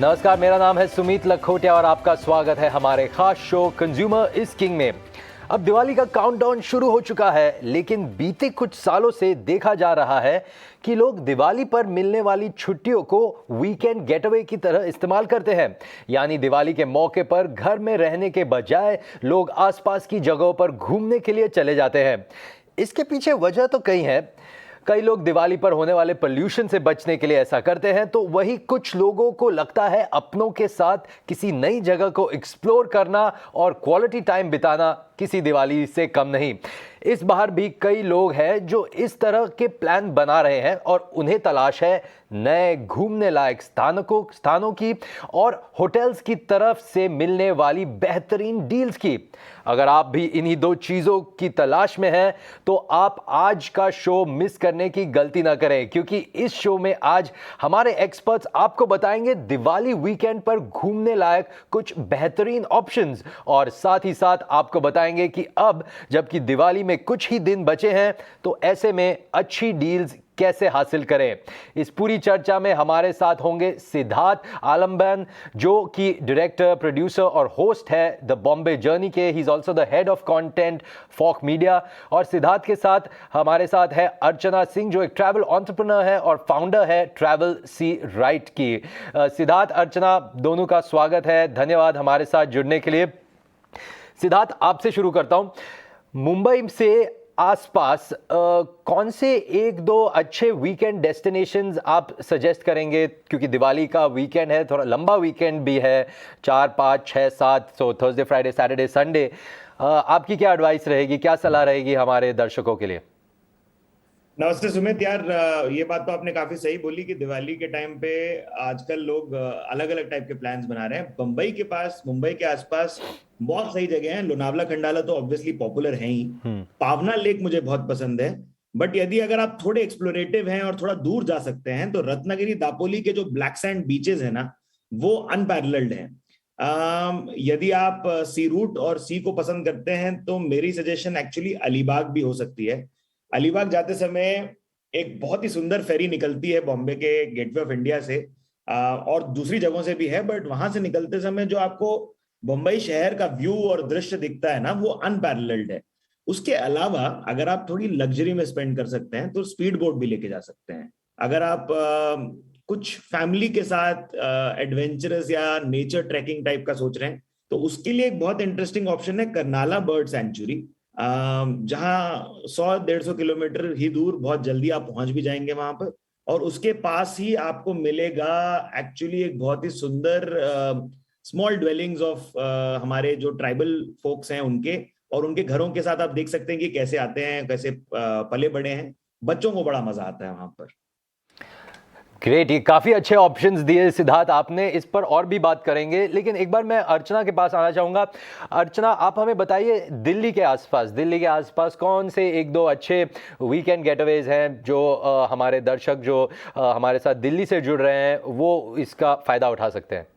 नमस्कार, मेरा नाम है सुमित लखोटिया और आपका स्वागत है हमारे खास शो कंज्यूमर इज किंग में। अब दिवाली का काउंटडाउन शुरू हो चुका है, लेकिन बीते कुछ सालों से देखा जा रहा है कि लोग दिवाली पर मिलने वाली छुट्टियों को वीकेंड गेटअवे की तरह इस्तेमाल करते हैं। यानी दिवाली के मौके पर घर में रहने के बजाय लोग आसपास की जगहों पर घूमने के लिए चले जाते हैं। इसके पीछे वजह तो कई है। कई लोग दिवाली पर होने वाले पोल्यूशन से बचने के लिए ऐसा करते हैं, तो वही कुछ लोगों को लगता है अपनों के साथ किसी नई जगह को एक्सप्लोर करना और क्वालिटी टाइम बिताना किसी दिवाली से कम नहीं। इस बार भी कई लोग हैं जो इस तरह के प्लान बना रहे हैं और उन्हें तलाश है नए घूमने लायक स्थानों की और होटल्स की तरफ से मिलने वाली बेहतरीन डील्स की। अगर आप भी इन्हीं दो चीज़ों की तलाश में हैं तो आप आज का शो मिस करने की गलती ना करें, क्योंकि इस शो में आज हमारे एक्सपर्ट्स आपको बताएंगे दिवाली वीकेंड पर घूमने लायक कुछ बेहतरीन ऑप्शंस, और साथ ही साथ आपको बताएंगे कि अब जबकि दिवाली में कुछ ही दिन बचे हैं तो ऐसे में अच्छी डील्स कैसे हासिल करें। इस पूरी चर्चा में हमारे साथ होंगे सिद्धार्थ आलम्बन, जो कि डायरेक्टर, प्रोड्यूसर और होस्ट है द बॉम्बे जर्नी के। He is also the head of content Folk media. और सिद्धार्थ के साथ हमारे साथ है अर्चना सिंह, जो एक ट्रैवल एंटरप्रेन्योर है और फाउंडर है ट्रैवल सी राइट की। सिद्धार्थ, अर्चना, दोनों का स्वागत है। धन्यवाद हमारे साथ जुड़ने के लिए। सिद्धार्थ, आपसे शुरू करता हूं। मुंबई से आसपास कौन से एक दो अच्छे वीकेंड डेस्टिनेशंस आप सजेस्ट करेंगे, क्योंकि दिवाली का वीकेंड है, थोड़ा लंबा वीकेंड भी है, 4, 5, 6, 7, so Thursday, Friday, Saturday, Sunday. आपकी क्या एडवाइस रहेगी, क्या सलाह रहेगी हमारे दर्शकों के लिए? नमस्ते सुमित यार, ये बात तो आपने काफी सही बोली कि दिवाली के टाइम पे आजकल लोग अलग अलग टाइप के प्लान्स बना रहे हैं। मुंबई के पास, मुंबई के आसपास बहुत सही जगह हैं। लोनावला खंडाला तो ऑब्वियसली पॉपुलर है ही। पावना लेक मुझे बहुत पसंद है। बट यदि अगर आप थोड़े एक्सप्लोरेटिव हैं और थोड़ा दूर जा सकते हैं तो रत्नागिरी दापोली के जो ब्लैक सैंड बीचेस है ना, वो अनपैरेलल्ड हैं। यदि आप सी रूट और सी को पसंद करते हैं तो मेरी सजेशन एक्चुअली अलीबाग भी हो सकती है। अलीबाग जाते समय एक बहुत ही सुंदर फेरी निकलती है बॉम्बे के गेटवे ऑफ इंडिया से, और दूसरी जगहों से भी है, बट वहां से निकलते समय जो आपको बम्बई शहर का व्यू और दृश्य दिखता है ना, वो अनपैरेलल्ड है। उसके अलावा अगर आप थोड़ी लग्जरी में स्पेंड कर सकते हैं तो स्पीड बोट भी लेके जा सकते हैं। अगर आप कुछ फैमिली के साथ एडवेंचरस या नेचर ट्रैकिंग टाइप का सोच रहे हैं तो उसके लिए एक बहुत इंटरेस्टिंग ऑप्शन है करनाला बर्ड सेंचुरी, जहां 100-150 किलोमीटर ही दूर बहुत जल्दी आप पहुंच भी जाएंगे वहां पर। और उसके पास ही आपको मिलेगा एक्चुअली एक बहुत ही सुंदर स्मॉल ड्वेलिंग्स ऑफ हमारे जो ट्राइबल फोक्स हैं उनके, और उनके घरों के साथ आप देख सकते हैं कि कैसे आते हैं, कैसे पले बड़े हैं। बच्चों को बड़ा मजा आता है वहां पर। ग्रेट, ये काफ़ी अच्छे ऑप्शंस दिए सिद्धार्थ आपने। इस पर और भी बात करेंगे, लेकिन एक बार मैं अर्चना के पास आना चाहूँगा। अर्चना, आप हमें बताइए दिल्ली के आसपास कौन से एक दो अच्छे वीकेंड गेटअवेज हैं जो हमारे दर्शक जो हमारे साथ दिल्ली से जुड़ रहे हैं वो इसका फ़ायदा उठा सकते हैं।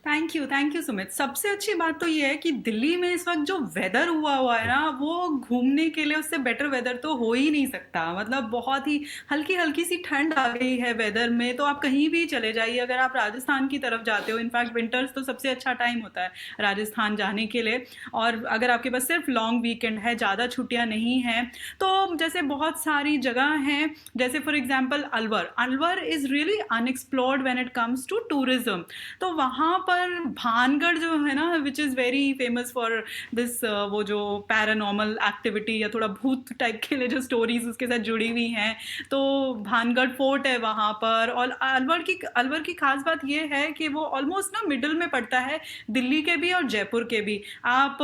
Thank you Sumit. सबसे अच्छी बात तो ये है कि दिल्ली में इस वक्त जो वेदर हुआ है ना, वो घूमने के लिए उससे बेटर वेदर तो हो ही नहीं सकता। मतलब बहुत ही हल्की हल्की सी ठंड आ गई है वेदर में, तो आप कहीं भी चले जाइए। अगर आप राजस्थान की तरफ जाते हो, इनफैक्ट विंटर्स तो सबसे अच्छा टाइम होता है राजस्थान जाने के लिए। और अगर आपके पास सिर्फ लॉन्ग वीकेंड है, ज़्यादा छुट्टियाँ नहीं हैं, तो जैसे बहुत सारी जगह हैं, जैसे for example Alwar is really unexplored when it comes to tourism. तो वहाँ पर भानगढ़ जो है ना, which is very famous for this, वो जो पैरानॉर्मल एक्टिविटी या थोड़ा भूत टाइप के लिए जो स्टोरीज उसके साथ जुड़ी हुई हैं, तो भानगढ़ फोर्ट है वहाँ पर। और अलवर की खास बात ये है कि वो ऑलमोस्ट ना मिडल में पड़ता है दिल्ली के भी और जयपुर के भी। आप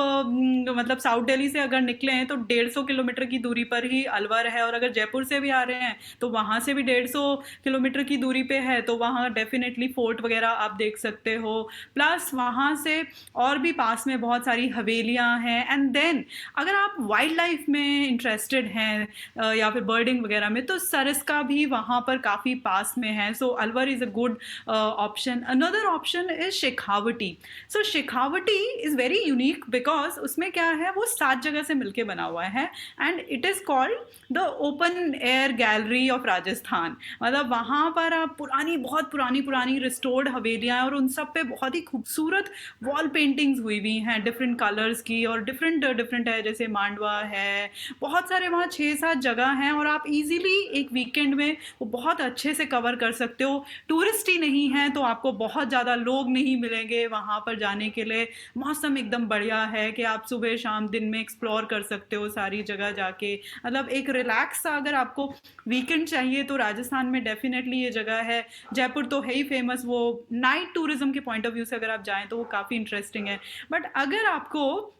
मतलब साउथ दिल्ली से अगर निकले हैं तो 150 किलोमीटर की दूरी पर ही अलवर है, और अगर जयपुर से भी आ रहे हैं तो वहाँ से भी 150 किलोमीटर की दूरी पे है। तो वहाँ डेफिनेटली फोर्ट वगैरह आप देख सकते हो। प्लस वहाँ से और भी पास में बहुत सारी हवेलियाँ हैं। एंड देन अगर आप वाइल्ड लाइफ में इंटरेस्टेड हैं या फिर बर्डिंग वगैरह में, तो सरिस्का भी वहाँ पर काफ़ी पास में है। So Alwar is a good option. Another option is Shekhawati. So Shekhawati is very unique because उसमें क्या है, वो 7 जगह से मिलके बना हुआ है and it is called the open air gallery of Rajasthan. मतलब वहाँ पर आप बहुत पुरानी रिस्टोर्ड हवेलियाँ हैं और उन सब पे बहुत ही खूबसूरत वॉल पेंटिंग्स हुई हुई हैं डिफरेंट कलर्स की, और डिफरेंट है, जैसे मांडवा है, बहुत सारे वहाँ 6-7 जगह हैं और आप इजीली एक वीकेंड में वो बहुत अच्छे से कवर कर सकते हो। टूरिस्ट ही नहीं है तो आपको बहुत ज़्यादा लोग नहीं मिलेंगे वहाँ पर जाने के लिए। मौसम एकदम बढ़िया है कि आप सुबह शाम दिन में एक्सप्लोर कर सकते हो सारी जगह जाके। मतलब एक रिलैक्स सा अगर आपको वीकेंड चाहिए तो राजस्थान में डेफिनेटली ये जगह है। जयपुर तो है ही फेमस, वो नाइट टूरिज्म के पॉइंट ऑफ व्यू से अगर आप जाएं तो वो काफ़ी इंटरेस्टिंग है। बट अगर आपको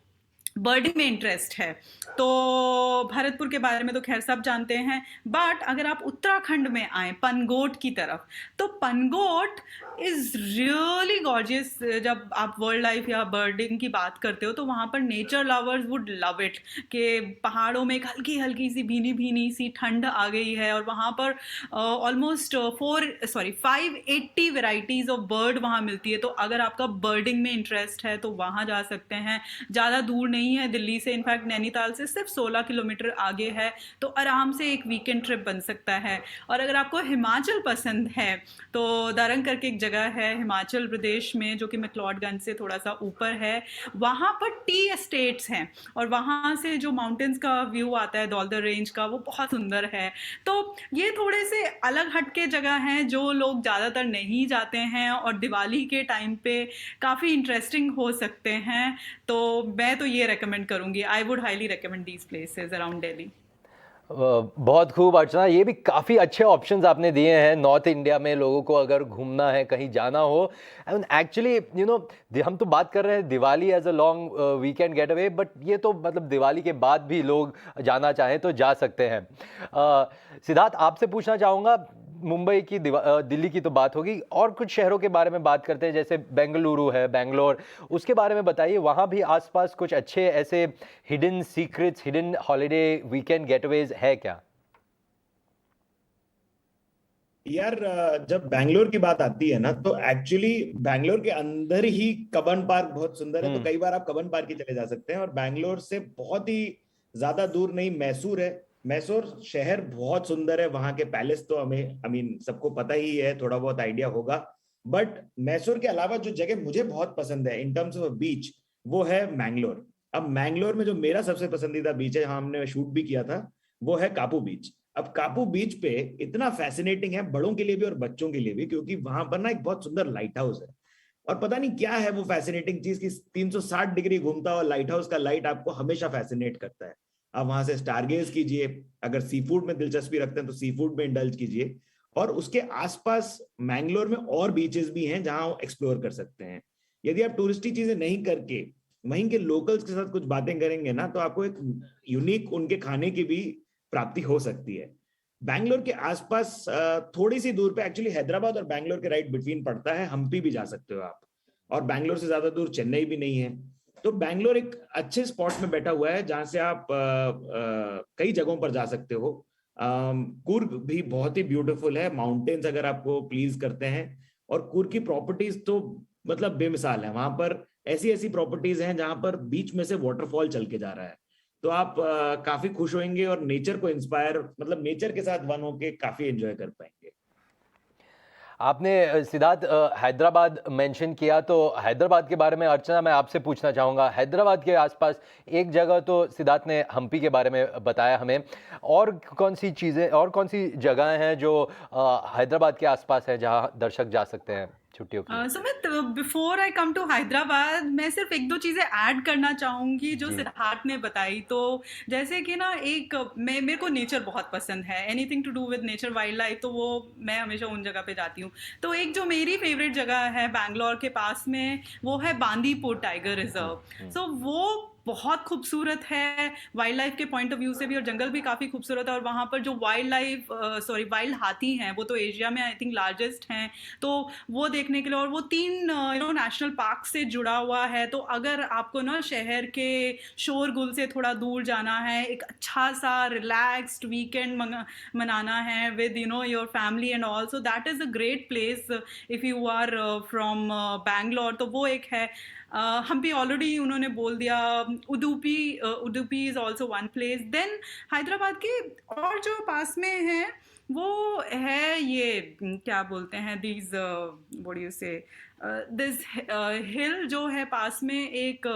बर्डिंग में इंटरेस्ट है तो भरतपुर के बारे में तो खैर सब जानते हैं, बट अगर आप उत्तराखंड में आए पनगोट की तरफ, तो पनगोट इज़ रियली गॉर्जियस। जब आप वर्ल्ड लाइफ या बर्डिंग की बात करते हो तो वहाँ पर nature lovers would love it कि पहाड़ों में एक हल्की सी भीनी सी ठंड आ गई है और वहाँ पर ऑलमोस्ट 580 वेराइटीज़ ऑफ बर्ड वहाँ मिलती है। तो अगर आपका बर्डिंग में इंटरेस्ट है तो वहाँ जा सकते हैं। ज़्यादा दूर नहीं है दिल्ली से, इनफैक्ट नैनीताल से सिर्फ 16 किलोमीटर आगे है, तो आराम से एक वीकेंड ट्रिप बन सकता है। और अगर आपको हिमाचल पसंद है तो दरंग करके एक जगह है हिमाचल प्रदेश में जो कि मैक्लोडगंज से थोड़ा सा ऊपर है। वहाँ पर टी एस्टेट्स हैं और वहाँ से जो माउंटेन्स का व्यू आता है दौलधर रेंज का, वो बहुत सुंदर है। तो ये थोड़े से अलग हटके जगह हैं जो लोग ज़्यादातर नहीं जाते हैं और दिवाली के टाइम पे काफ़ी इंटरेस्टिंग हो सकते हैं। तो मैं तो ये रेकमेंड करूँगी, I would highly recommend these places around Delhi. बहुत खूब अर्चना, ये भी काफ़ी अच्छे ऑप्शंस आपने दिए हैं नॉर्थ इंडिया में लोगों को अगर घूमना है, कहीं जाना हो। एंड एक्चुअली हम तो बात कर रहे हैं Diwali as a long weekend get away, but ये तो मतलब दिवाली के बाद भी लोग जाना चाहें तो जा सकते हैं। सिद्धार्थ, आपसे पूछना चाहूँगा, मुंबई की दिल्ली की तो बात होगी, और कुछ शहरों के बारे में बात करते हैं, जैसे बेंगलुरु है, बेंगलोर, उसके बारे में बताइए। वहाँ भी आसपास कुछ अच्छे ऐसे hidden secrets, hidden holiday weekend gateways है क्या? यार, जब बैंगलोर की बात आती है ना, तो एक्चुअली बैंगलोर के अंदर ही कबन पार्क बहुत सुंदर है। तो कई बार आप कबन पार्क ही चले जा सकते हैं। और बैंगलोर से बहुत ही ज्यादा दूर नहीं मैसूर है। मैसूर शहर बहुत सुंदर है। वहां के पैलेस तो हमें सबको पता ही है, थोड़ा बहुत आइडिया होगा। बट मैसूर के अलावा जो जगह मुझे बहुत पसंद है इन टर्म्स ऑफ बीच, वो है मैंगलोर। अब मैंगलोर में जो मेरा सबसे पसंदीदा बीच है, जहां हमने शूट भी किया था, वो है कापू बीच। अब कापू बीच पे इतना फैसिनेटिंग है बड़ों के लिए भी और बच्चों के लिए भी, क्योंकि वहां पर ना एक बहुत सुंदर लाइट हाउस है। और पता नहीं क्या है वो फैसिनेटिंग चीज कि 360 डिग्री घूमता हुआ लाइट हाउस का लाइट आपको हमेशा फैसिनेट करता है। आप वहां से स्टारगेज कीजिए, अगर सी फूड में दिलचस्पी रखते हैं तो सी फूड में इंडल्ज कीजिए। और उसके आसपास मैंगलोर में और बीचेस भी हैं जहां एक्सप्लोर कर सकते हैं। यदि आप टूरिस्टी चीजें नहीं करके वहीं के लोकल्स के साथ कुछ बातें करेंगे ना, तो आपको एक यूनिक उनके खाने की भी प्राप्ति हो सकती है। बैंगलोर के आसपास थोड़ी सी दूर पे एक्चुअली हैदराबाद और बैंगलोर के राइट बिटवीन पड़ता है, हम्पी भी जा सकते हो आप। और बैंगलोर से ज्यादा दूर चेन्नई भी नहीं है। तो बैंगलोर एक अच्छे स्पॉट में बैठा हुआ है जहां से आप कई जगहों पर जा सकते हो। कूर्ग भी बहुत ही ब्यूटीफुल है, माउंटेन्स अगर आपको प्लीज करते हैं। और कूर्ग की प्रॉपर्टीज तो मतलब बेमिसाल है। वहां पर ऐसी ऐसी प्रॉपर्टीज हैं जहां पर बीच में से वाटरफॉल चल के जा रहा है। तो आप काफी खुश होंगे और नेचर को इंस्पायर, मतलब नेचर के साथ वन होके काफी एंजॉय कर पाएंगे। आपने सिद्धार्थ हैदराबाद मेंशन किया, तो हैदराबाद के बारे में अर्चना मैं आपसे पूछना चाहूँगा। हैदराबाद के आसपास एक जगह तो सिद्धार्थ ने हम्पी के बारे में बताया हमें, और कौन सी चीज़ें और कौन सी जगहें हैं जो हैदराबाद के आसपास है जहाँ दर्शक जा सकते हैं छुट्टियों के? Sumit, before I come to Hyderabad, मैं सिर्फ एक दो चीज़ें ऐड करना चाहूँगी जो जी। सिद्धार्थ ने बताई। तो जैसे कि ना, मेरे को नेचर बहुत पसंद है, anything to do with nature, wildlife, तो वो मैं हमेशा उन जगह पे जाती हूँ। तो एक जो मेरी फेवरेट जगह है बैंगलोर के पास में, वो है बांदीपुर टाइगर रिजर्व। सो वो बहुत खूबसूरत है वाइल्ड लाइफ के पॉइंट ऑफ व्यू से भी, और जंगल भी काफ़ी खूबसूरत है। और वहाँ पर जो वाइल्ड हाथी हैं वो तो एशिया में आई थिंक लार्जेस्ट हैं, तो वो देखने के लिए, और वो 3 नेशनल पार्क से जुड़ा हुआ है। तो अगर आपको ना शहर के शोरगुल से थोड़ा दूर जाना है, एक अच्छा सा रिलैक्स्ड वीकेंड मनाना है with your family and all, so that is a great place if you are from Bangalore. तो वो एक है। हम्पी ऑलरेडी उन्होंने बोल दिया। Udupi is also one place. Then Hyderabad के और जो पास में है वो है ये क्या बोलते हैं, दीज व्हाट डू यू से, दिस हिल जो है पास में एक,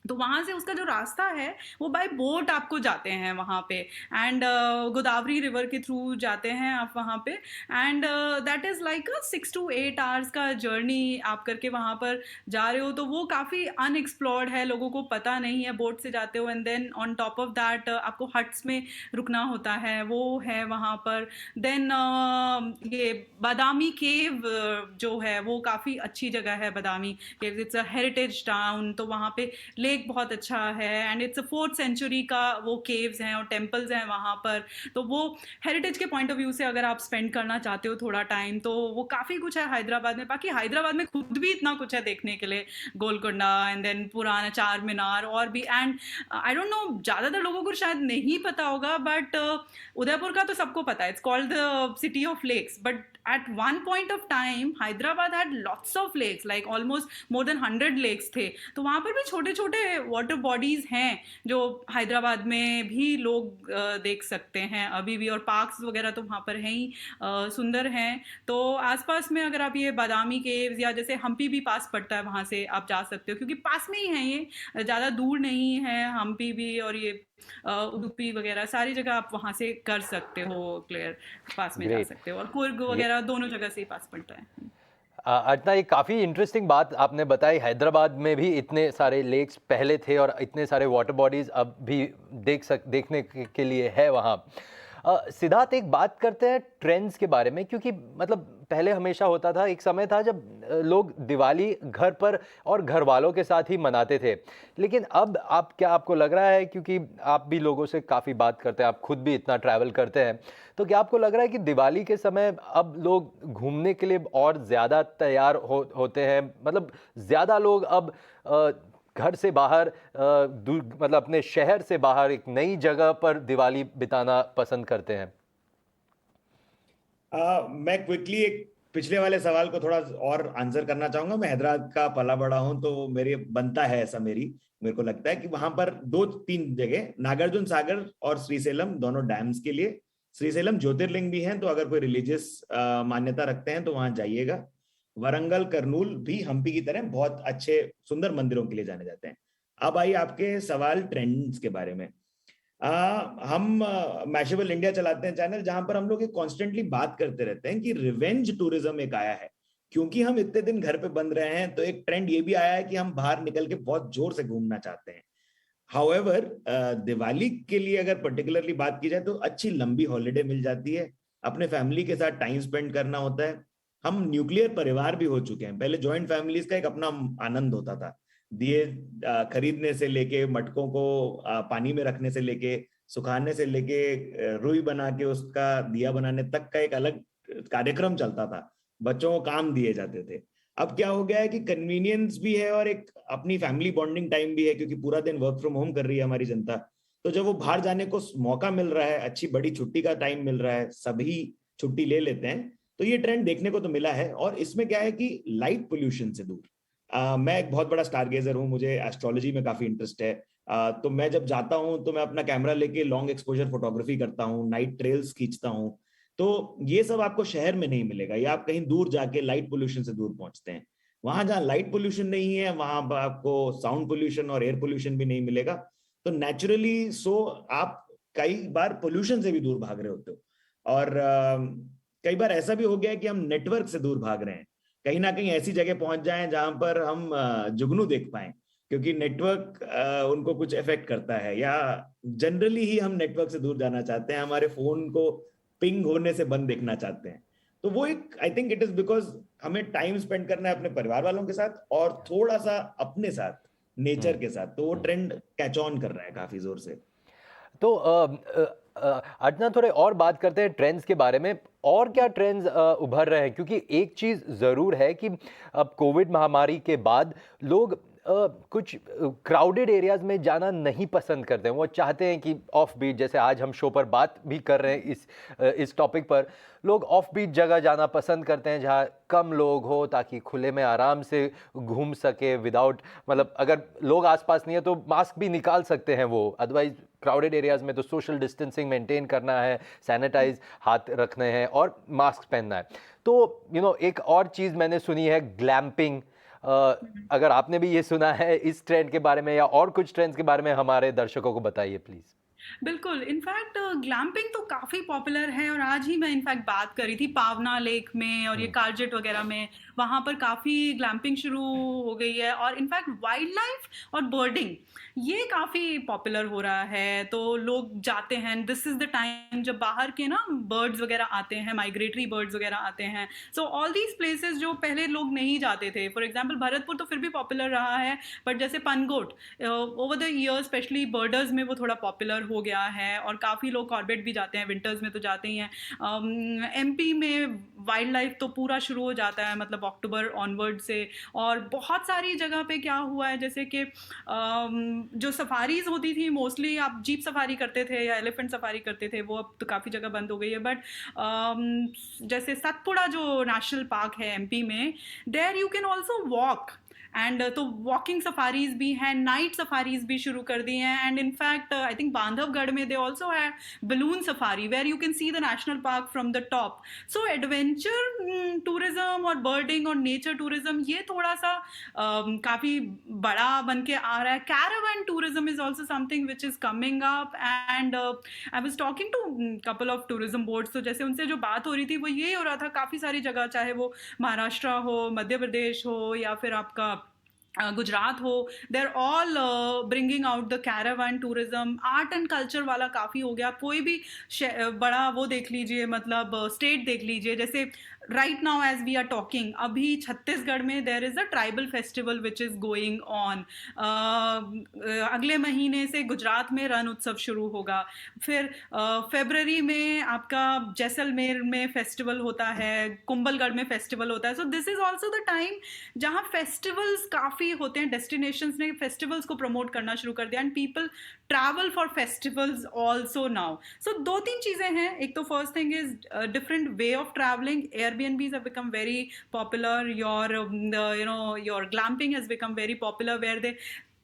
तो वहाँ से उसका जो रास्ता है वो बाय बोट आपको जाते हैं वहाँ पे, एंड गोदावरी रिवर के थ्रू जाते हैं आप वहाँ पे, and that is like a 6 to 8 hours का जर्नी आप करके वहाँ पर जा रहे हो। तो वो काफ़ी अनएक्सप्लोर्ड है, लोगों को पता नहीं है, बोट से जाते हो, and then on top of that आपको हट्स में रुकना होता है, वो है वहाँ पर। देन ये बादामी केव जो है वो काफ़ी अच्छी जगह है, बादामी केव, इट्स अ हेरिटेज टाउन। तो वहाँ पे लेक बहुत अच्छा है, and it's a 4th century का वो केव्स हैं और टेम्पल्स हैं वहाँ पर। तो वो हेरिटेज के पॉइंट ऑफ व्यू से अगर आप स्पेंड करना चाहते हो थोड़ा टाइम, तो वो काफ़ी कुछ है हैदराबाद में। बाकी हैदराबाद में खुद भी इतना कुछ है देखने के लिए, गोलकोंडा एंड देन पुराना चार मीनार और भी। एंड आई डोंट नो, ज़्यादातर लोगों को शायद नहीं पता होगा, बट उदयपुर का तो सबको पता है, it's called the city of lakes. But at one point of time Hyderabad had lots of lakes, like almost more than 100 lakes थे। तो वहाँ पर भी छोटे छोटे वाटर बॉडीज हैं जो हैदराबाद में भी लोग देख सकते हैं अभी भी, और पार्क्स वगैरह तो वहाँ पर हैं ही, सुंदर हैं। तो आसपास में अगर आप ये बादामी केव्स या जैसे हम्पी भी पास पड़ता है, वहाँ से आप जा सकते हो, क्योंकि पास में ही है ये, ज़्यादा दूर नहीं है हम्पी भी, और ये उडुपी वगैरह सारी जगह आप वहाँ से कर सकते हो, क्लियर पास में जा ग्रेट। सकते हो, और कुर्ग वगैरह दोनों जगह से ही पास पड़ता है। अर्चना, ये काफ़ी इंटरेस्टिंग बात आपने बताई। हैदराबाद में भी इतने सारे लेक्स पहले थे और इतने सारे वाटर बॉडीज़ अब भी देखने के लिए है वहाँ। सिद्धार्थ, एक बात करते हैं ट्रेंड्स के बारे में, क्योंकि मतलब पहले हमेशा होता था, एक समय था जब लोग दिवाली घर पर और घर वालों के साथ ही मनाते थे, लेकिन अब आपको लग रहा है, क्योंकि आप भी लोगों से काफ़ी बात करते हैं, आप खुद भी इतना ट्रैवल करते हैं, तो क्या आपको लग रहा है कि दिवाली के समय अब लोग घूमने के लिए और ज़्यादा तैयार होते हैं? मतलब ज़्यादा लोग अब घर से बाहर मतलब अपने शहर से बाहर एक नई जगह पर दिवाली बिताना पसंद करते हैं? मैं क्विकली एक पिछले वाले सवाल को थोड़ा और आंसर करना चाहूंगा। मैं हैदराबाद का पला बड़ा हूं, तो मेरे बनता है ऐसा, मेरे को लगता है कि वहां पर 2-3 जगह, नागार्जुन सागर और श्रीशैलम, दोनों डैम्स के लिए। श्रीशैलम ज्योतिर्लिंग भी हैं, तो अगर कोई रिलीजियस मान्यता रखते हैं तो वहां जाइएगा। वरंगल, कर्नूल भी हम्पी की तरह बहुत अच्छे सुंदर मंदिरों के लिए जाने जाते हैं। अब आइए आपके सवाल ट्रेंड्स के बारे में। हम मैशेबल इंडिया चलाते हैं चैनल, जहां पर हम लोग कॉन्स्टेंटली बात करते रहते हैं कि रिवेंज टूरिज्म एक आया है। क्योंकि हम इतने दिन घर पे बंद रहे हैं, तो एक ट्रेंड ये भी आया है कि हम बाहर निकल के बहुत जोर से घूमना चाहते हैं। हाउएवर, दिवाली के लिए अगर पर्टिकुलरली बात की जाए तो अच्छी लंबी हॉलीडे मिल जाती है, अपने फैमिली के साथ टाइम स्पेंड करना होता है। हम न्यूक्लियर परिवार भी हो चुके हैं। पहले जॉइंट फैमिलीज का एक अपना आनंद होता था, दिए खरीदने से लेके, मटकों को पानी में रखने से लेके, सुखाने से लेके, रुई बना के उसका दिया बनाने तक का एक अलग कार्यक्रम चलता था। बच्चों को काम दिए जाते थे। अब क्या हो गया है कि कन्वीनियंस भी है और एक अपनी फैमिली बॉन्डिंग टाइम भी है, क्योंकि पूरा दिन वर्क फ्रॉम होम कर रही है हमारी जनता। तो जब वो बाहर जाने को मौका मिल रहा है, अच्छी बड़ी छुट्टी का टाइम मिल रहा है, सभी छुट्टी ले लेते हैं, तो ये ट्रेंड देखने को तो मिला है। और इसमें क्या है कि लाइट पोल्यूशन से दूर, मैं एक बहुत बड़ा स्टारगेजर हूँ, मुझे एस्ट्रोलॉजी में काफी इंटरेस्ट है। तो मैं जब जाता हूँ तो मैं अपना कैमरा लेके लॉन्ग एक्सपोजर फोटोग्राफी करता हूँ, नाइट ट्रेल्स खींचता हूँ। तो ये सब आपको शहर में नहीं मिलेगा, या आप कहीं दूर जाके लाइट पोल्यूशन से दूर पहुंचते हैं। वहां जहाँ लाइट पोल्यूशन नहीं है, वहां पर आपको साउंड पोल्यूशन और एयर पोल्यूशन भी नहीं मिलेगा। तो नेचुरली आप कई बार पोल्यूशन से भी दूर भाग रहे होते हो। और कई बार ऐसा भी हो गया है कि हम नेटवर्क से दूर भाग रहे हैं, कहीं ना कहीं ऐसी जगह पहुंच जाएं जहां पर हम जुगनू देख पाएं, क्योंकि नेटवर्क उनको कुछ इफेक्ट करता है, या जनरली ही हम नेटवर्क से दूर जाना चाहते हैं, हमारे फोन को पिंग होने से बंद देखना चाहते हैं। तो वो एक, I think it is because हमें टाइम स्पेंड करना है अपने परिवार वालों के साथ और थोड़ा सा अपने साथ, नेचर के साथ, तो वो ट्रेंड कैच ऑन कर रहा है काफी जोर से। तो अर्चना, थोड़े और बात करते हैं ट्रेंड्स के बारे में। और क्या ट्रेंड्स उभर रहे हैं? क्योंकि एक चीज़ ज़रूर है कि अब कोविड महामारी के बाद लोग कुछ क्राउडेड एरियाज में जाना नहीं पसंद करते हैं। वो चाहते हैं कि ऑफ बीट, जैसे आज हम शो पर बात भी कर रहे हैं इस टॉपिक पर, लोग ऑफ बीट जगह जाना पसंद करते हैं जहाँ कम लोग हो, ताकि खुले में आराम से घूम सके विदाउट, मतलब अगर लोग आसपास नहीं है तो मास्क भी निकाल सकते हैं वो। अदरवाइज क्राउडेड एरियाज में तो सोशल डिस्टेंसिंग मेंटेन करना है, सैनिटाइज हाथ रखने हैं और मास्क पहनना है। तो एक और चीज़ मैंने सुनी है, ग्लैम्पिंग। अगर आपने भी ये सुना है इस ट्रेंड के बारे में या और कुछ ट्रेंड्स के बारे में, हमारे दर्शकों को बताइए प्लीज। बिल्कुल, इनफैक्ट ग्लैम्पिंग तो काफ़ी पॉपुलर है, और आज ही मैं इनफैक्ट बात कर रही थी पावना लेक में और ये कारजेट वगैरह में, वहाँ पर काफ़ी ग्लैम्पिंग शुरू हो गई है। और इनफैक्ट वाइल्ड लाइफ और बर्डिंग ये काफ़ी पॉपुलर हो रहा है, तो लोग जाते हैं। दिस इज़ द टाइम जब बाहर के ना बर्ड्स वगैरह आते हैं, माइग्रेटरी बर्ड्स वगैरह आते हैं। सो ऑल दीज प्लेसेस जो पहले लोग नहीं जाते थे, फॉर एग्जाम्पल भरतपुर तो फिर भी पॉपुलर रहा है, बट जैसे Pangot over the years specially birders में वो थोड़ा पॉपुलर हो गया है, और काफ़ी लोग कॉर्बेट भी जाते हैं, विंटर्स में तो जाते ही हैं। एमपी में वाइल्ड लाइफ तो पूरा शुरू हो जाता है, मतलब अक्टूबर ऑनवर्ड से। और बहुत सारी जगह पे क्या हुआ है, जैसे कि जो सफारीज होती थी, मोस्टली आप जीप सफारी करते थे या एलिफेंट सफारी करते थे, वो अब तो काफ़ी जगह बंद हो गई है। बट जैसे सतपुड़ा जो नेशनल पार्क है एमपी में, there you can also walk, and तो वॉकिंग सफारीज भी हैं, नाइट सफारीज भी शुरू कर दी हैं। And in fact I think Bandhavgarh में दे ऑल्सो है balloon safari where you can see the national park from the top. So adventure tourism और बर्डिंग और नेचर टूरिज्म ये थोड़ा सा काफ़ी बड़ा बन के आ रहा है। Caravan tourism is also something which is coming up, and I was talking to couple of tourism boards, तो जैसे उनसे जो बात हो रही थी वो ये हो रहा था, काफ़ी सारी जगह, चाहे वो महाराष्ट्र हो, मध्य प्रदेश हो, या फिर आपका गुजरात हो, there all bringing out the caravan tourism. Art and culture वाला काफ़ी हो गया। कोई भी बड़ा वो देख लीजिए, मतलब स्टेट देख लीजिए, जैसे right now as we are talking, अभी छत्तीसगढ़ में there is a tribal festival which is going on. अगले महीने से गुजरात में रण उत्सव शुरू होगा। फिर फरवरी में आपका जैसलमेर में फेस्टिवल होता है, कुंभलगढ़ में फेस्टिवल होता है। So this is also the time जहाँ फेस्टिवल्स काफ़ी होते हैं। डेस्टिनेशंस ने फेस्टिवल्स को प्रमोट करना शुरू कर दिया, and people travel for festivals also now. So दो तीन चीज़ें हैं। एक तो first thing is different way of travelling. Airbnbs have become very popular. Your glamping has become very popular, where they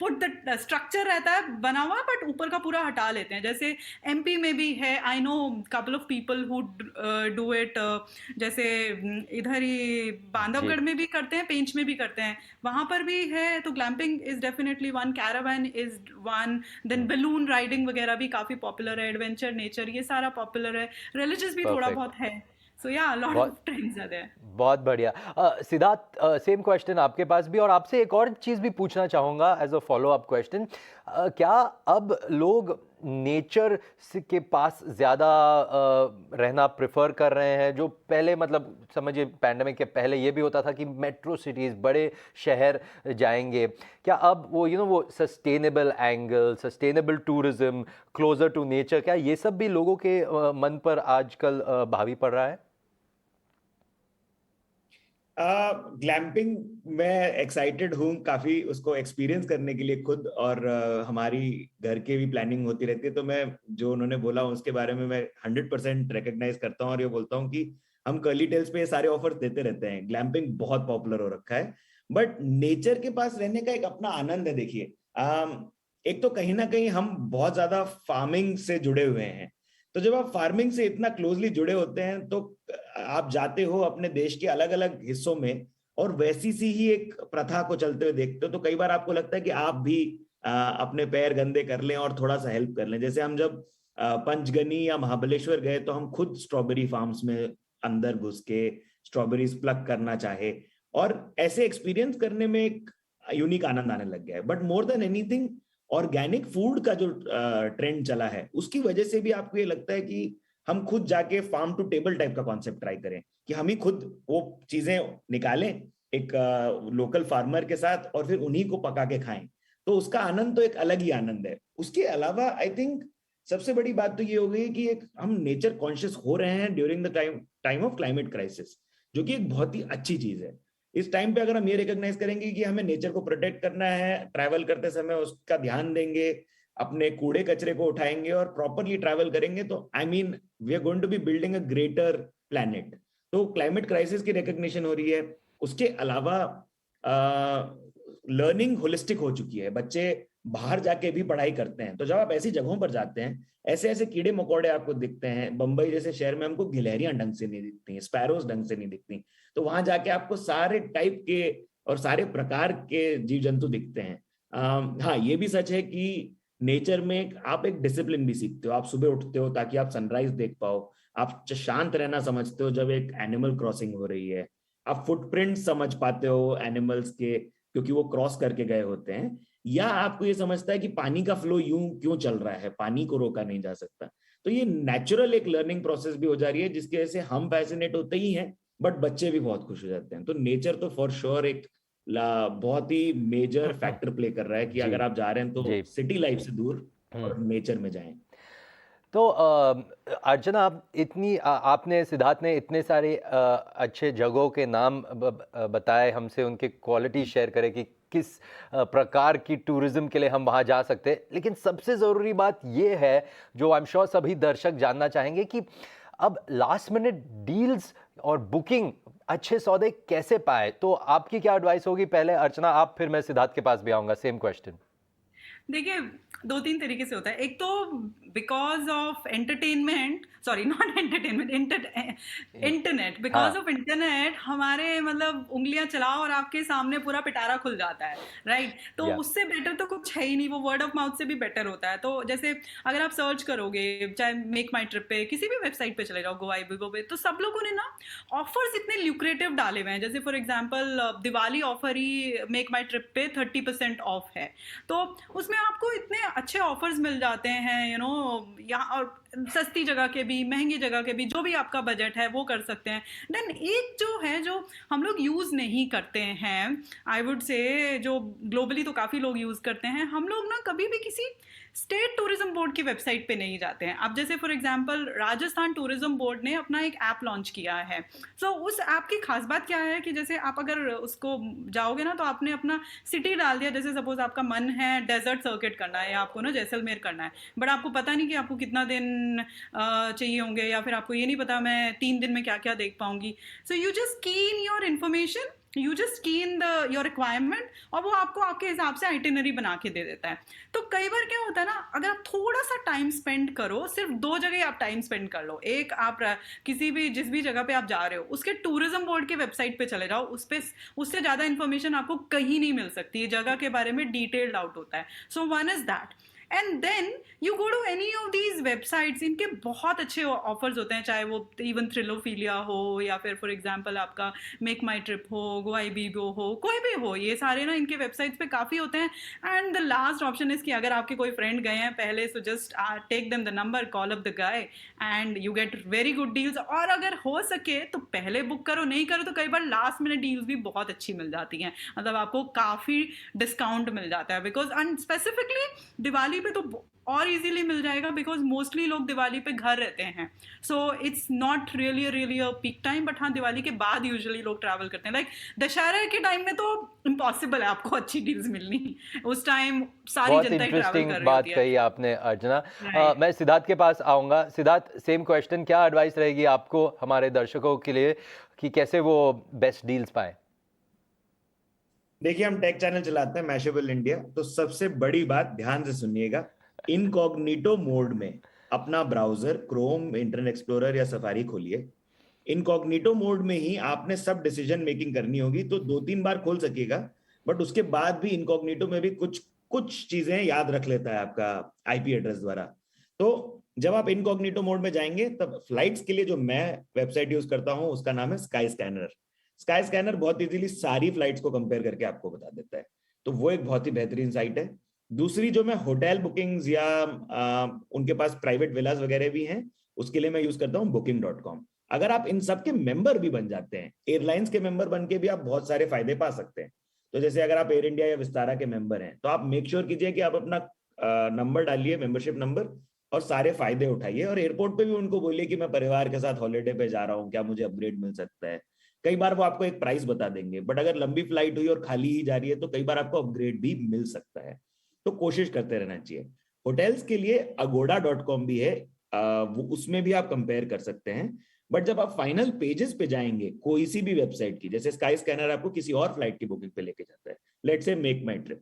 put the structure रहता है बना हुआ, बट ऊपर का पूरा हटा लेते हैं। जैसे एमपी में भी है, I know couple of people who do it. जैसे इधर ही बांधवगढ़ में भी करते हैं, पेंच में भी करते हैं, वहाँ पर भी है। तो glamping is definitely one, caravan is one, then balloon riding वगैरह भी काफ़ी पॉपुलर है, एडवेंचर नेचर ये सारा पॉपुलर है, रिलीजियस भी थोड़ा बहुत है। So yeah, a lot of trends are there. बहुत बढ़िया। सिद्धार्थ, सेम क्वेश्चन आपके पास भी, और आपसे एक और चीज़ भी पूछना चाहूँगा as a follow up question. क्या अब लोग नेचर के पास ज़्यादा रहना प्रेफर कर रहे हैं? जो पहले, मतलब समझिए पैंडेमिक के पहले ये भी होता था कि मेट्रो सिटीज़, बड़े शहर जाएंगे, क्या अब वो वो sustainable angle, sustainable tourism, closer to nature, क्या ये सब भी लोगों के मन पर आजकल भावी पड़ रहा है? ग्लैम्पिंग मैं एक्साइटेड हूँ काफी उसको एक्सपीरियंस करने के लिए खुद, और हमारी घर के भी प्लानिंग होती रहती है। तो मैं जो उन्होंने बोला उसके बारे में मैं 100% रिकॉग्नाइज करता हूँ, और ये बोलता हूँ कि हम कर्ली टेल्स पे ये सारे ऑफर्स देते रहते हैं। ग्लैम्पिंग बहुत पॉपुलर हो रखा है, बट नेचर के पास रहने का एक अपना आनंद है। देखिए, एक तो कहीं ना कहीं हम बहुत ज्यादा फार्मिंग से जुड़े हुए हैं, तो जब आप फार्मिंग से इतना क्लोजली जुड़े होते हैं तो आप जाते हो अपने देश के अलग अलग हिस्सों में और वैसी सी ही एक प्रथा को चलते हुए देखते हो, तो कई बार आपको लगता है कि आप भी अपने पैर गंदे कर लें और थोड़ा सा हेल्प कर लें। जैसे हम जब पंचगनी या महाबलेश्वर गए तो हम खुद स्ट्रॉबेरी फार्म्स में अंदर घुस के स्ट्रॉबेरीज प्लक करना चाहे, और ऐसे एक्सपीरियंस करने में एक यूनिक आनंद आने लग गया है। But more than anything, organic food का जो ट्रेंड चला है उसकी वजह से भी आपको ये लगता है कि हम खुद जाके फार्म टू टेबल टाइप का कॉन्सेप्ट ट्राई करें, कि हम ही खुद वो चीजें निकालें एक लोकल फार्मर के साथ और फिर उन्हीं को पका के खाएं। तो उसका आनंद तो एक अलग ही आनंद है। उसके अलावा आई थिंक सबसे बड़ी बात तो ये हो गई कि एक हम नेचर कॉन्शियस हो रहे हैं during the time of climate crisis, जो कि एक बहुत ही अच्छी चीज है। इस टाइम पे अगर हम ये रिकॉग्नाइज करेंगे कि हमें नेचर को प्रोटेक्ट करना है, ट्रैवल करते समय उसका ध्यान देंगे, अपने कूड़े कचरे को उठाएंगे और प्रॉपरली ट्रैवल करेंगे, तो I mean we are going to be building a greater planet. तो क्लाइमेट क्राइसिस की रिकॉग्निशन हो रही है। उसके अलावा लर्निंग होलिस्टिक हो चुकी है, बच्चे बाहर जाके भी पढ़ाई करते हैं। तो जब आप ऐसी जगहों पर जाते हैं, ऐसे ऐसे कीड़े मकोड़े आपको दिखते हैं। बंबई जैसे शहर में हमको गिलहरियां ढंग से नहीं दिखती, स्पैरोज ढंग से नहीं दिखती, तो वहां जाके आपको सारे टाइप के और सारे प्रकार के जीव जंतु दिखते हैं। हाँ, ये भी सच है कि नेचर में आप एक डिसिप्लिन भी सीखते हो। आप सुबह उठते हो ताकि आप सनराइज देख पाओ, आप शांत रहना समझते हो जब एक एनिमल क्रॉसिंग हो रही है, आप फुटप्रिंट समझ पाते हो एनिमल्स के क्योंकि वो क्रॉस करके गए होते हैं, या आपको ये समझता है कि पानी का फ्लो यूं क्यों चल रहा है, पानी को रोका नहीं जा सकता। तो ये नेचुरल एक लर्निंग प्रोसेस भी हो जा रही है, जिसकी वजह से हम फैसिनेट होते ही हैं, बट बच्चे भी बहुत खुश हो जाते हैं। तो नेचर तो फॉर श्योर एक बहुत ही मेजर फैक्टर प्ले कर रहा है कि जी अगर आप जा रहे हैं तो जी सिटी लाइफ से दूर और नेचर में जाएं। तो अर्चना, आपने, सिद्धार्थ ने इतने सारे अच्छे जगहों के नाम बताए हमसे, उनके क्वालिटी शेयर करे कि किस प्रकार की टूरिज्म के लिए हम वहाँ जा सकते हैं। लेकिन सबसे ज़रूरी बात ये है जो आई एम श्योर सभी दर्शक जानना चाहेंगे कि अब लास्ट मिनट डील्स और बुकिंग, अच्छे सौदे कैसे पाए। तो आपकी क्या एडवाइस होगी? पहले अर्चना आप, फिर मैं सिद्धार्थ के पास भी आऊँगा। Same question. देखिए, दो तीन तरीके से होता है। एक तो because of entertainment, sorry not entertainment, internet, because of internet हमारे मतलब उंगलियां चलाओ और आपके सामने पूरा पिटारा खुल जाता है, राइट? तो उससे बेटर तो कुछ है ही नहीं, वो वर्ड ऑफ माउथ से भी बेटर होता है। तो जैसे अगर आप सर्च करोगे, चाहे मेक माई ट्रिप पे, किसी भी वेबसाइट पे चले जाओ, गोवा पे, तो सब लोगों ने ना ऑफर्स इतने ल्यूक्रेटिव डाले हुए हैं। जैसे for example Diwali offer he make my trip पे 30% ऑफ है, तो उसमें आपको इतने अच्छे ऑफर्स मिल जाते हैं, यू नो, यहाँ और सस्ती जगह के भी, महंगी जगह के भी, जो भी आपका बजट है वो कर सकते हैं। देन एक जो है जो हम लोग यूज़ नहीं करते हैं, आई वुड से, जो ग्लोबली तो काफ़ी लोग यूज़ करते हैं, हम लोग ना कभी भी किसी स्टेट टूरिज्म बोर्ड की वेबसाइट पे नहीं जाते हैं। अब जैसे for example Rajasthan tourism board ने अपना एक ऐप लॉन्च किया है। सो उस ऐप की खास बात क्या है कि जैसे आप अगर उसको जाओगे ना, तो आपने अपना सिटी डाल दिया। जैसे सपोज आपका मन है डेजर्ट सर्किट करना है, या आपको ना जैसलमेर करना है, बट आपको पता नहीं कि आपको कितना दिन चाहिए होंगे, या फिर आपको ये नहीं पता मैं 3 दिन में क्या क्या देख पाऊंगी। सो यू जस्ट की in your information, you just की इन योर रिक्वायरमेंट, और वो आपको आपके हिसाब से आइटिनरी बना के दे देता है। तो कई बार क्या होता है ना, अगर आप थोड़ा सा टाइम स्पेंड करो, सिर्फ 2 जगह आप टाइम स्पेंड कर लो। एक, आप किसी भी जिस भी जगह पे आप जा रहे हो उसके टूरिज्म बोर्ड के वेबसाइट पे चले जाओ, उस पे उससे ज़्यादा इन्फॉर्मेशन आपको कहीं नहीं मिल सकती है, जगह के बारे में डिटेल्ड आउट होता है। So one is that, and then you go to any of these websites, इनके बहुत अच्छे ऑफर्स होते हैं, चाहे वो इवन थ्रिलोफीलिया हो, या फिर फॉर एग्जांपल आपका मेक माई ट्रिप हो, गोआईबीबो हो, कोई भी हो, ये सारे ना इनके वेबसाइट्स पे काफ़ी होते हैं। And the last option is कि अगर आपके कोई फ्रेंड गए हैं पहले, so just take them the number, call up the guy, and you get very good deals. और अगर हो सके तो पहले बुक करो, नहीं करो तो कई बार लास्ट मिनट डील्स भी बहुत अच्छी मिल जाती हैं, मतलब आपको काफ़ी डिस्काउंट मिल जाता है। बिकॉज एंड स्पेसिफिकली दिवाली पे तो और इजीली मिल जाएगा, बिकॉज मोस्टली लोग दिवाली पे घर रहते हैं। So it's not really a peak time, but हाँ, दिवाली के बाद यूजुअली लोग ट्रैवल करते हैं। लाइक दशहरा के टाइम में तो इम्पॉसिबल है आपको अच्छी डील्स मिलनी, उस टाइम सारी जनता ही ट्रैवल कर रही होती है। बात कही आपने अर्चना। मैं सिद्धार्थ के पास आऊंगा। सिद्धार्थ, सेम क्वेश्चन, क्या एडवाइस रहेगी आपको हमारे दर्शकों के लिए कि कैसे वो बेस्ट डील्स पाए? देखिए, हम टेक चैनल चलाते हैं मैशेबल इंडिया, तो सबसे बड़ी बात ध्यान से सुनिएगा, इनकॉग्निटो मोड में अपना ब्राउजर क्रोम, इंटरनेट एक्सप्लोरर या सफारी खोलिए। इनकॉग्निटो मोड में ही आपने सब डिसीजन मेकिंग करनी होगी, तो 2-3 बार खोल सकिएगा, बट उसके बाद भी इनकॉग्निटो में भी कुछ चीजें याद रख लेता है आपका आईपी एड्रेस द्वारा। तो जब आप इनकॉग्निटो मोड में जाएंगे, तब फ्लाइट्स के लिए जो मैं वेबसाइट यूज करता हूं उसका नाम है स्काई स्कैनर। स्काई स्कैनर बहुत इजीली सारी फ्लाइट्स को कंपेयर करके आपको बता देता है, तो वो एक बहुत ही बेहतरीन साइट है। दूसरी, जो मैं होटल बुकिंग्स या उनके पास प्राइवेट विलास वगैरह भी हैं, उसके लिए मैं यूज करता हूँ booking.com। अगर आप इन सब के मेंबर भी बन जाते हैं, एयरलाइंस के मेंबर बन के भी आप बहुत सारे फायदे पा सकते हैं। तो जैसे अगर आप एयर इंडिया या विस्तारा के मेंबर हैं तो आप मेक श्योर कीजिए कि आप अपना नंबर डालिए, मेंबरशिप नंबर, और सारे फायदे उठाइए। और एयरपोर्ट पे भी उनको बोलिए कि मैं परिवार के साथ हॉलीडे पे जा रहा हूँ, क्या मुझे अपग्रेड मिल सकता है। कई बार वो आपको एक प्राइस बता देंगे, बट अगर लंबी फ्लाइट हुई और खाली ही जा रही है तो कई बार आपको अपग्रेड भी मिल सकता है। तो कोशिश करते रहना चाहिए। होटल्स के लिए agoda.com भी है, वो उसमें भी आप कंपेयर कर सकते हैं। बट जब आप फाइनल पेजेस पे जाएंगे कोई सी भी वेबसाइट की, जैसे स्काई स्कैनर आपको किसी और फ्लाइट की बुकिंग पे लेके जाता है, let's say make my trip,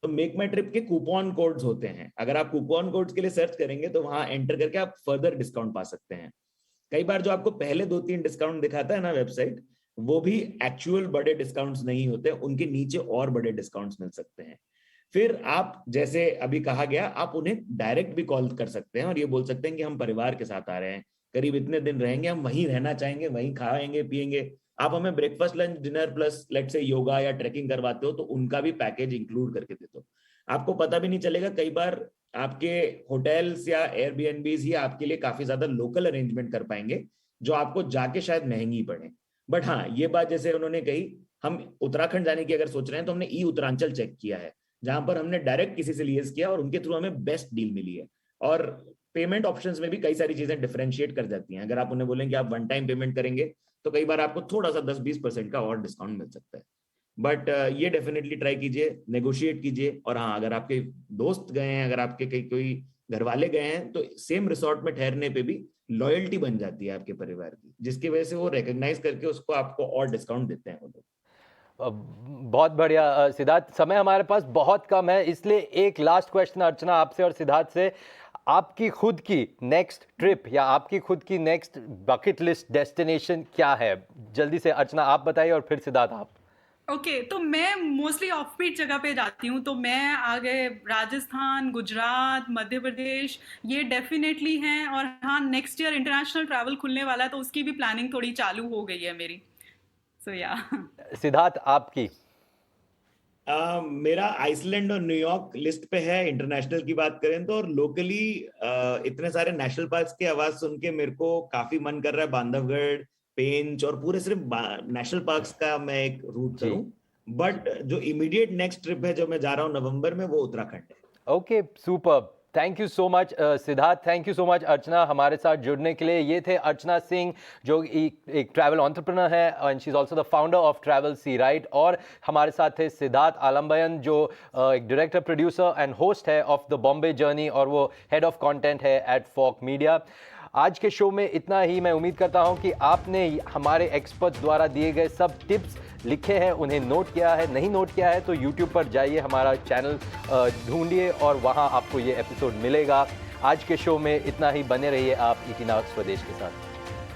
तो मेक माई ट्रिप के कूपन कोड्स होते हैं। अगर आप कूपन कोड्स के लिए सर्च करेंगे तो वहां एंटर करके आप फर्दर डिस्काउंट पा सकते हैं। कई बार जो आपको पहले 2-3 डिस्काउंट दिखाता है ना वेबसाइट, वो भी एक्चुअल बड़े डिस्काउंट्स नहीं होते, उनके नीचे और बड़े डिस्काउंट्स मिल सकते हैं। फिर आप, जैसे अभी कहा गया, आप उन्हें डायरेक्ट भी कॉल कर सकते हैं और ये बोल सकते हैं कि हम परिवार के साथ आ रहे हैं, करीब इतने दिन रहेंगे, हम वहीं रहना चाहेंगे, वहीं खाएंगे पिएंगे, आप हमें breakfast lunch dinner plus let's say yoga या ट्रैकिंग करवाते हो तो उनका भी पैकेज इंक्लूड करके दे दो। आपको पता भी नहीं चलेगा, कई बार आपके होटल्स या एयरबीएनबीज ही आपके लिए काफी ज्यादा लोकल अरेंजमेंट कर पाएंगे जो आपको जाके शायद महंगी पड़े। बट हाँ, ये बात जैसे उन्होंने कही, हम उत्तराखंड जाने की अगर सोच रहे हैं तो हमने ई उत्तरांचल चेक किया है, जहां पर हमने डायरेक्ट किसी से लिएज किया और उनके थ्रू हमें बेस्ट डील मिली है। और पेमेंट ऑप्शंस में भी कई सारी चीजें डिफरेंशिएट कर जाती हैं। अगर आप उन्हें बोलेंगे आप वन टाइम पेमेंट करेंगे तो कई बार आपको थोड़ा सा 10-20% का और डिस्काउंट मिल सकता है। बट ये डेफिनेटली ट्राई कीजिए, नेगोशिएट कीजिए। और हाँ, अगर आपके दोस्त गए हैं, अगर आपके कई कोई घर वाले गए हैं, तो सेम रिसोर्ट में ठहरने पे भी लॉयल्टी बन जाती है आपके परिवार की, जिसकी वजह से वो रिकॉग्नाइज करके उसको आपको और डिस्काउंट देते हैं वो लोग। बहुत बढ़िया सिद्धार्थ, समय हमारे पास बहुत कम है, इसलिए एक लास्ट क्वेश्चन अर्चना आपसे और सिद्धार्थ से। आपकी खुद की नेक्स्ट ट्रिप या आपकी खुद की नेक्स्ट बकेट लिस्ट डेस्टिनेशन क्या है? जल्दी से अर्चना आप बताइए और फिर सिद्धार्थ आप। ओके, तो मैं मोस्टली ऑफबीट जगह पे जाती हूँ, तो मैं आगे राजस्थान, गुजरात, मध्य प्रदेश, ये डेफिनेटली हैं। और हाँ, नेक्स्ट ईयर इंटरनेशनल ट्रैवल खुलने वाला है तो उसकी भी प्लानिंग थोड़ी चालू हो गई है मेरी। सो या सिद्धार्थ आपकी? मेरा आइसलैंड और न्यूयॉर्क लिस्ट पे है इंटरनेशनल की बात करें तो। और लोकली इतने सारे नेशनल पार्क्स की आवाज सुन के मेरे को काफी मन कर रहा है बांधवगढ़, पेंच और पूरे सिर्फ नेशनल पार्क्स का मैं एक रूट करूं। बट जो इमीडिएट नेक्स्ट ट्रिप है जो मैं जा रहा हूं नवंबर में, वो उत्तराखंड है। Okay, super, thank you so much Siddharth, thank you so much Archana हमारे साथ जुड़ने के लिए। ये थे अर्चना सिंह जो एक ट्रैवल एंटरप्रेन्योर है and she is also the founder of travel see right. और हमारे साथ थे सिद्धार्थ आलम्बयन जो एक डायरेक्टर, प्रोड्यूसर एंड होस्ट है ऑफ द बॉम्बे जर्नी और वो हेड ऑफ कंटेंट है एट फॉक मीडिया। आज के शो में इतना ही। मैं उम्मीद करता हूं कि आपने हमारे एक्सपर्ट्स द्वारा दिए गए सब टिप्स लिखे हैं, उन्हें नोट किया है। नहीं नोट किया है तो YouTube पर जाइए, हमारा चैनल ढूंढिए और वहां आपको ये एपिसोड मिलेगा। आज के शो में इतना ही। बने रहिए आप ईटीना स्वदेश के साथ।